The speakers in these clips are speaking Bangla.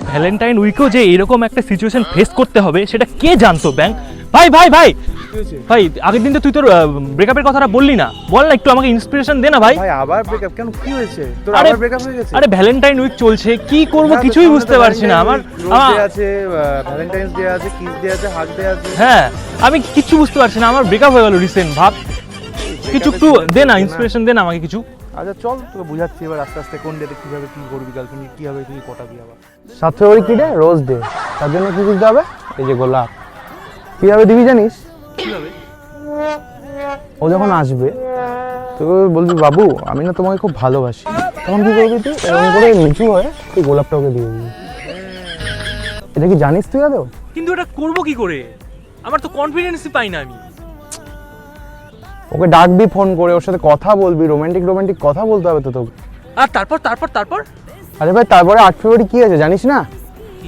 ভ্যালেন্টাইন উইকেও যে এরকম একটা সিচুয়েশন ফেস করতে হবে সেটা কে জানতো ব্যাংক? ভাই ভাই ভাই ভাই, আগের দিন তো তুই তোর ব্রেকআপের কথাটা বললি না, বল না একটু আমাকে ইন্সপিরেশন দে না ভাই। ভাই আবার ব্রেকআপ কেন, কি হয়েছে তোর? আরে আবার ব্রেকআপ হয়ে গেছে? আরে ভ্যালেন্টাইন উইক চলছে, কি করব কিছুই বুঝতে পারছি না। আমার ডে আছে, ভ্যালেন্টাইন্স ডে আছে, কিস ডে আছে, হাগ ডে আছে। হ্যাঁ, আমি কিচ্ছু বুঝতে পারছি না, আমার ব্রেকআপ হয়ে গেল রিসেন্ট। ভাব কিছু একটু দে না, ইন্সপিরেশন দে না আমাকে কিছু। আচ্ছা চল তোকে বুঝাচ্ছি এবার আস্তে আস্তে কোন ডেতে কিভাবে কি করবি, গার্লফ্রেন্ড কিভাবে তুই পটাবি। আবার 7 ফেব্রুয়ারি কি ডে? Rose day. তার জন্য কি দিতে হবে? এই যে গোলাপ। কিভাবে দিবি জানিস? কিভাবে? ও যখন আসবে তোকে বলবি, বাবু আমি না তোমাকে খুব ভালোবাসি। তখন কি করবি তুই? এরকম করে নিচু হয়ে তুই গোলাপটা ওকে দিয়ে দিবি। এটা কি জানিস তুই আদৌ? কিন্তু এটা করব কি করে? আমার তো কনফিডেন্সই পাই না আমি। ওকে ডাকবি ফোন করে, ওর সাথে কথা বলবি, রোমান্টিক রোমান্টিক কথা বলতে হবে তো তোকে। আর তারপর তারপর তারপর আরে ভাই তারপরে 8 ফেব্রুয়ারি কি আছে জানিস না?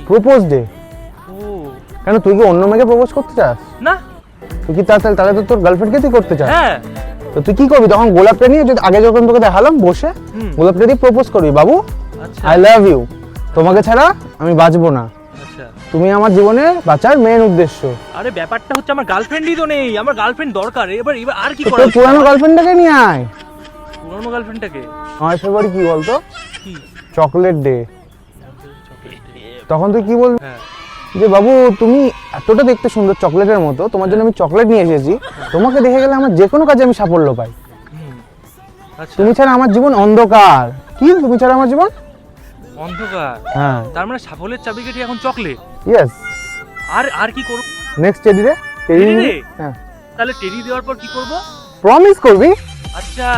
Propose day. ও কেন তুই কি অন্য মেয়েকে প্রপোজ করতে চাস? না। তুই কি তাহলে তো তোর গার্লফ্রেন্ডকে তুই করতে চাস? হ্যাঁ। তো তুই কি করবি তখন? গোলাপটা নিয়ে, যদি আগে যখন তোকে দেখালাম বসে, গোলাপটা দিয়ে প্রপোজ করবি, বাবু আচ্ছা আই লাভ ইউ, তোমাকে ছাড়া আমি বাঁচবো না, আচ্ছা। তুমি আমার জীবনের বাঁচার মেন উদ্দেশ্য। আরে ব্যাপারটা হচ্ছে আমার গার্লফ্রেন্ডই তো নেই, আমার গার্লফ্রেন্ড দরকার। এবার এবার আর কি তো করা তোর উচিত? পুরানো গার্লফ্রেন্ডটাকে নিয়ে আয়। পুরনো গার্লফ্রেন্ডটাকে? 9 ফেব্রুয়ারি কি বলতো? কি? Chocolate day. তখন তুই কি বলবি? হ্যাঁ। যে বাবু তুমি এতটা দেখতে সুন্দর চকলেটের মতো, তোমার জন্য আমি চকলেট নিয়ে এসেছি, তোমাকে দেখে গেলে আমার যে কোনো কাজে আমি সাফল্য পাই। আচ্ছা। তুমি ছাড়া আমার জীবন অন্ধকার। কি তুমি ছাড়া আমার জীবন অন্ধকার? হ্যাঁ। তার মানে সাফল্যের চাবিকাঠি এখন চকলেট? ইয়েস। আর আর কি করব? নেক্সট টেডি রে। টেডি রে? হ্যাঁ। তাহলে টেডি দেওয়ার পর কি করব? প্রমিস করবি। আচ্ছা,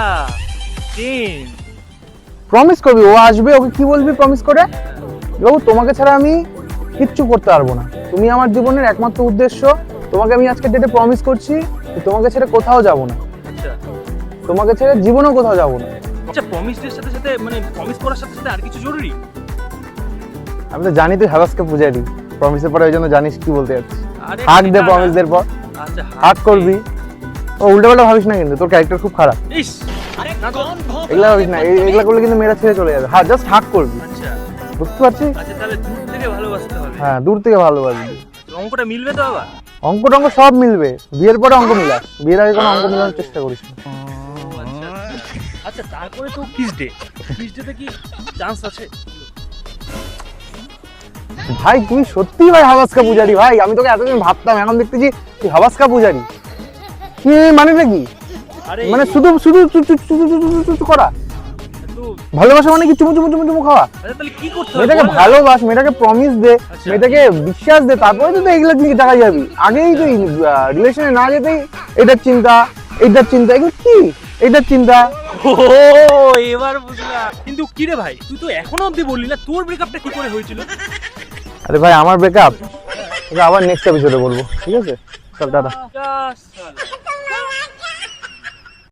চেন। প্রমিস করবি, ও আসবে, ওকে কি বলবি প্রমিস করে? বাবু তোমাকে ছাড়া আমি কিচ্ছু করতে পারবো না, তুমি আমার জীবনের একমাত্র উদ্দেশ্য, তোমাকে আমি আজকে ডেটে প্রমিস করছি তোমাকে ছেড়ে কোথাও যাব না, আচ্ছা তোমাকে ছেড়ে জীবনেও কোথাও যাব না। আচ্ছা, প্রমিসের সাথে সাথে মানে প্রমিস করার সাথে সাথে আর কিছু জরুরি? আমি তো জানি তুই হাবাসকে পূজারি, প্রমিসের পরে ওই জন্য জানিস কি বলতে যাচ্ছিস। আরে হাক দে না, না। প্রমিস দের পর আচ্ছা হাক করবি। ও উল্টো পাল্টা ভাবিস না, কিন্তু তোর ক্যারেক্টার খুব খারাপ, ইস, না তো। এগুলা ভাবিস না, এগুলা করলে কিন্তু মেয়েরা ছেড়ে চলে যাবে। হ্যাঁ জাস্ট হাক করবি, আচ্ছা বুঝতে পারছিস? আচ্ছা, তাহলে দূর থেকে ভালোবাসতে হবে। হ্যাঁ দূর থেকে ভালোবাসবি। অঙ্কটা মিলবে তো আবার? অঙ্ক টঙ্ক সব মিলবে, বিয়ের পরে অঙ্ক মিলাস, বিয়ের আগে কোনো অঙ্ক মিলানোর চেষ্টা করিস না। আচ্ছা আচ্ছা, তারপরে তো কিস ডে। কিস ডেতে কি চান্স আছে? ভাই তুই সত্যি ভাই হাবাসকা পূজারি ভাই, আমি তোকে এতদিন ভাবতাম, এখন দেখতেছি তুই হাবাসকা পূজারি। কি মানেটা কি? আরে মানে শুধু শুধু চু করা? তো ভালোবাসা মানে কি চুমু চুমু চুমু চুমু খাওয়া? আচ্ছা, তাহলে কি করতে হবে? মেয়েটাকে বল না। ভালোবাস, মেয়েটাকে প্রমিস দে, আচ্ছা। মেয়েটাকে বিশ্বাস দে, তারপরে তো এগুলো দিকে টাকা যাবি। আগেই তুই রিলেশনে না যেতেই এটার চিন্তা, এটার চিন্তা, এগুলো কি এটার চিন্তা। ও এবার বুঝলাম। কিন্তু কি রে ভাই, তুই তো এখনো অবধি বললি না তোর ব্রেকআপটা কি করে হয়েছিল? আরে ভাই আমার ব্রেকআপ আবার নেক্সট এপিসোডে বলবো, ঠিক আছে? চল টাটা। যা শালা।